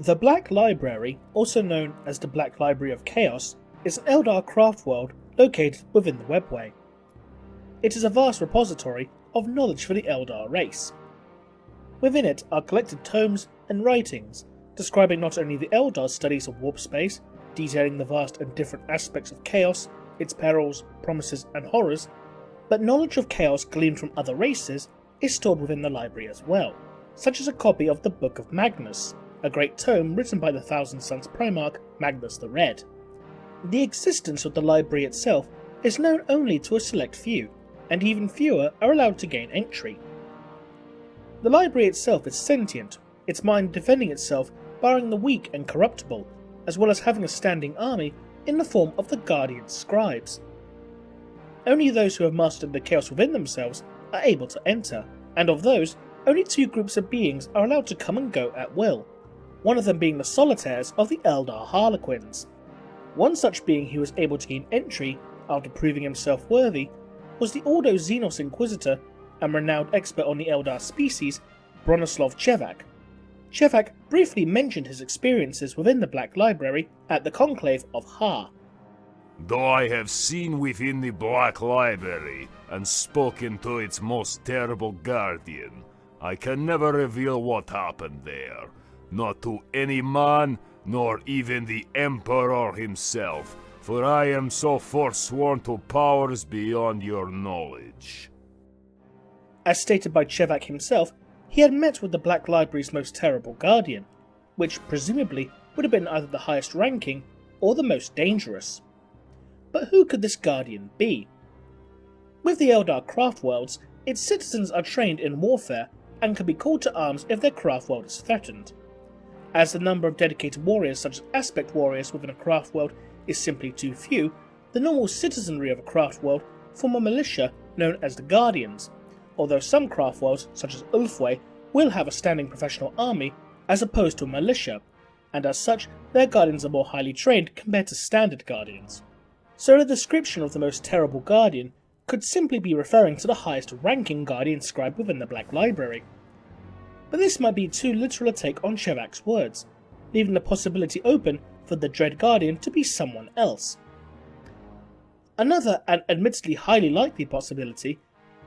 The Black Library, also known as the Black Library of Chaos, is an Eldar craft world located within the Webway. It is a vast repository of knowledge for the Eldar race. Within it are collected tomes and writings describing not only the Eldar's studies of warp space, detailing the vast and different aspects of chaos, its perils, promises and horrors, but knowledge of chaos gleaned from other races is stored within the library as well, such as a copy of the Book of Magnus, a great tome written by the Thousand Sons Primarch Magnus the Red. The existence of the library itself is known only to a select few, and even fewer are allowed to gain entry. The library itself is sentient, its mind defending itself barring the weak and corruptible, as well as having a standing army in the form of the Guardian Scribes. Only those who have mastered the chaos within themselves are able to enter, and of those, only 2 groups of beings are allowed to come and go at will, one of them being the solitaires of the Eldar Harlequins. One such being who was able to gain entry after proving himself worthy was the Ordo Xenos Inquisitor and renowned expert on the Eldar species, Bronislaw Czevak. Czevak briefly mentioned his experiences within the Black Library at the Conclave of Ha. Though I have seen within the Black Library and spoken to its most terrible guardian, I can never reveal what happened there, not to any man, nor even the Emperor himself, for I am so forsworn to powers beyond your knowledge. As stated by Czevak himself, he had met with the Black Library's most terrible guardian, which presumably would have been either the highest ranking or the most dangerous. But who could this guardian be? With the Eldar craft worlds, its citizens are trained in warfare and can be called to arms if their craft world is threatened. As the number of dedicated warriors such as aspect warriors within a craft world is simply too few, the normal citizenry of a craft world form a militia known as the Guardians, although some craft worlds such as Ulfway will have a standing professional army as opposed to a militia, and as such their Guardians are more highly trained compared to standard Guardians. So the description of the most terrible Guardian could simply be referring to the highest ranking Guardian scribe within the Black Library. But this might be too literal a take on Czevak's words, leaving the possibility open for the Dread Guardian to be someone else. Another, and admittedly highly likely possibility,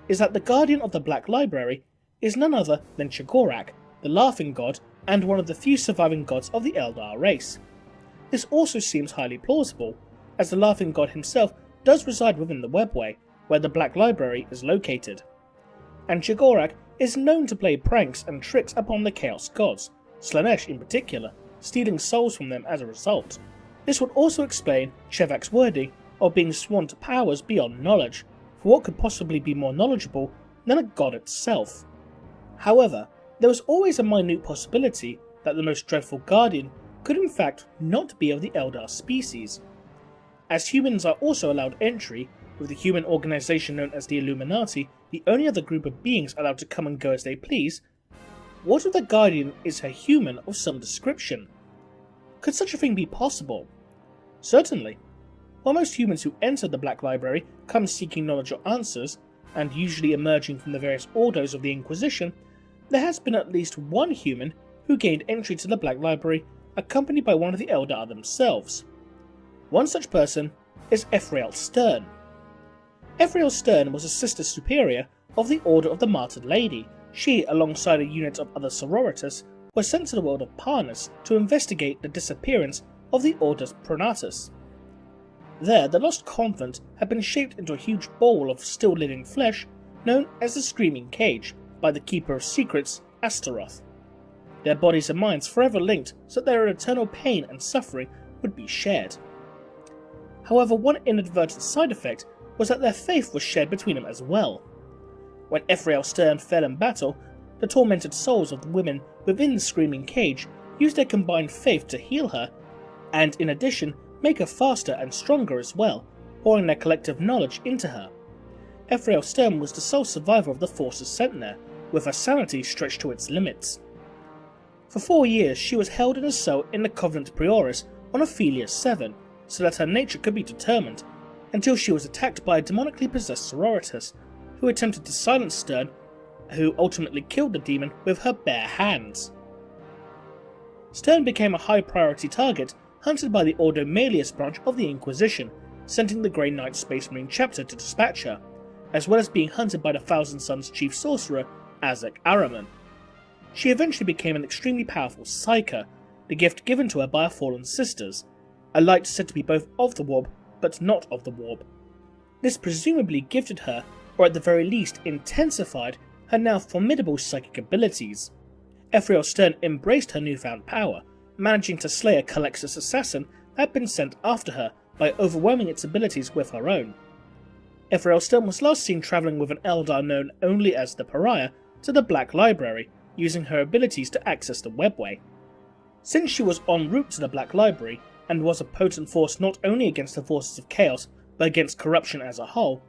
is that the Guardian of the Black Library is none other than Czevak, the Laughing God and one of the few surviving gods of the Eldar race. This also seems highly plausible, as the Laughing God himself does reside within the Webway, where the Black Library is located. And Czevak is known to play pranks and tricks upon the Chaos Gods, Slaanesh in particular, stealing souls from them as a result. This would also explain Czevak's wording of being sworn to powers beyond knowledge, for what could possibly be more knowledgeable than a god itself. However, there was always a minute possibility that the most dreadful Guardian could in fact not be of the Eldar species. As humans are also allowed entry, with the human organisation known as the Illuminati the only other group of beings allowed to come and go as they please, what if the Guardian is a human of some description? Could such a thing be possible? Certainly. While most humans who enter the Black Library come seeking knowledge or answers, and usually emerging from the various orders of the Inquisition, there has been at least one human who gained entry to the Black Library accompanied by one of the Eldar themselves. One such person is Ephrael Stern. Ephrael Stern was a Sister Superior of the Order of the Martyred Lady. She, alongside a unit of other sororitas, was sent to the world of Parnas to investigate the disappearance of the Orders Pronatus. There, the lost convent had been shaped into a huge bowl of still living flesh known as the Screaming Cage by the Keeper of Secrets, Astaroth. Their bodies and minds forever linked so that their eternal pain and suffering would be shared. However, one inadvertent side effect was that their faith was shared between them as well. When Ephrael Stern fell in battle, the tormented souls of the women within the Screaming Cage used their combined faith to heal her, and in addition make her faster and stronger as well, pouring their collective knowledge into her. Ephrael Stern was the sole survivor of the forces sent there, with her sanity stretched to its limits. For 4 years she was held in a cell in the Covenant Prioris on Ophelia 7, so that her nature could be determined, until she was attacked by a demonically possessed sororitas, who attempted to silence Stern, who ultimately killed the demon with her bare hands. Stern became a high priority target hunted by the Ordo Xenos branch of the Inquisition, sending the Grey Knight Space Marine chapter to dispatch her, as well as being hunted by the Thousand Sons chief sorcerer, Azek Araman. She eventually became an extremely powerful Psyker, the gift given to her by her fallen sisters, a light said to be both of the warp, but not of the warp. This presumably gifted her, or at the very least intensified, her now formidable psychic abilities. Ephrael Stern embraced her newfound power, managing to slay a Calexis assassin that had been sent after her by overwhelming its abilities with her own. Ephrael Stern was last seen travelling with an Eldar known only as the Pariah to the Black Library, using her abilities to access the webway. Since she was en route to the Black Library, and was a potent force not only against the forces of chaos, but against corruption as a whole,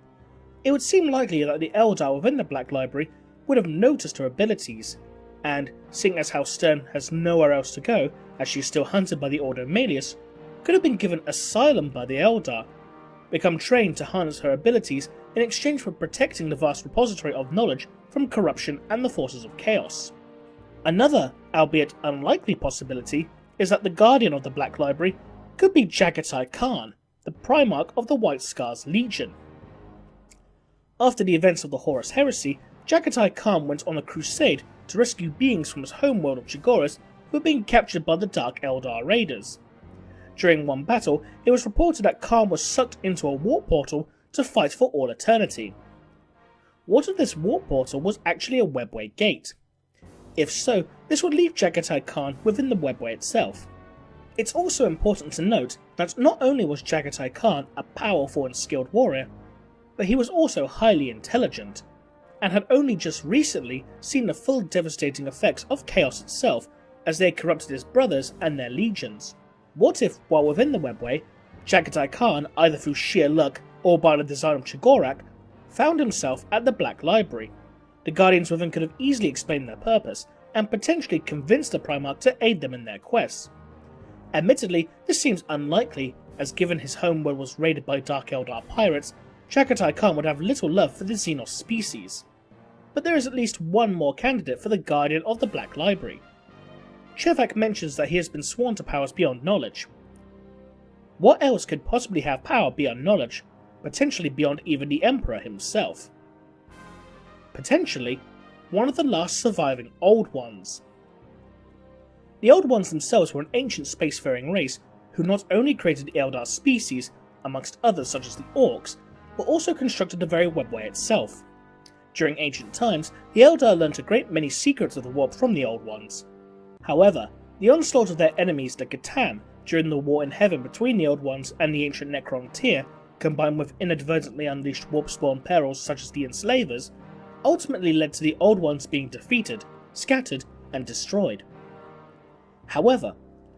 it would seem likely that the Eldar within the Black Library would have noticed her abilities, and, seeing as how Stern has nowhere else to go, as she is still hunted by the Ordo Xenos, could have been given asylum by the Eldar, become trained to harness her abilities in exchange for protecting the vast repository of knowledge from corruption and the forces of chaos. Another, albeit unlikely possibility, is that the Guardian of the Black Library could be Jaghatai Khan, the Primarch of the White Scars Legion. After the events of the Horus Heresy, Jaghatai Khan went on a crusade to rescue beings from his homeworld of Chigoris who were being captured by the Dark Eldar raiders. During one battle, it was reported that Khan was sucked into a warp portal to fight for all eternity. What if this warp portal was actually a webway gate? If so, this would leave Jaghatai Khan within the webway itself. It's also important to note that not only was Jaghatai Khan a powerful and skilled warrior, but he was also highly intelligent, and had only just recently seen the full devastating effects of chaos itself as they corrupted his brothers and their legions. What if, while within the webway, Jaghatai Khan, either through sheer luck or by the design of Chigorak, found himself at the Black Library? The Guardians within could have easily explained their purpose, and potentially convinced the Primarch to aid them in their quests. Admittedly, this seems unlikely, as given his homeworld was raided by Dark Eldar pirates, Jaghatai Khan would have little love for the Xenos species. But there is at least one more candidate for the Guardian of the Black Library. Czevak mentions that he has been sworn to powers beyond knowledge. What else could possibly have power beyond knowledge, potentially beyond even the Emperor himself? Potentially, one of the last surviving Old Ones. The Old Ones themselves were an ancient spacefaring race who not only created the Eldar species, amongst others such as the Orcs, but also constructed the very webway itself. During ancient times, the Eldar learnt a great many secrets of the warp from the Old Ones. However, the onslaught of their enemies, the Gatan, during the war in heaven between the Old Ones and the ancient Necron Tyr, combined with inadvertently unleashed warp-spawn perils such as the Enslavers, ultimately led to the Old Ones being defeated, scattered, and destroyed. However,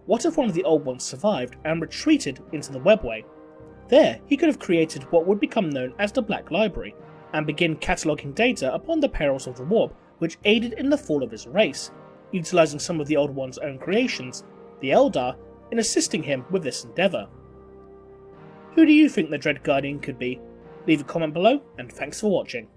what if one of the Old Ones survived and retreated into the webway? There, he could have created what would become known as the Black Library, and begin cataloguing data upon the perils of the warp, which aided in the fall of his race, utilising some of the Old One's own creations, the Eldar, in assisting him with this endeavour. Who do you think the Dread Guardian could be? Leave a comment below, and thanks for watching.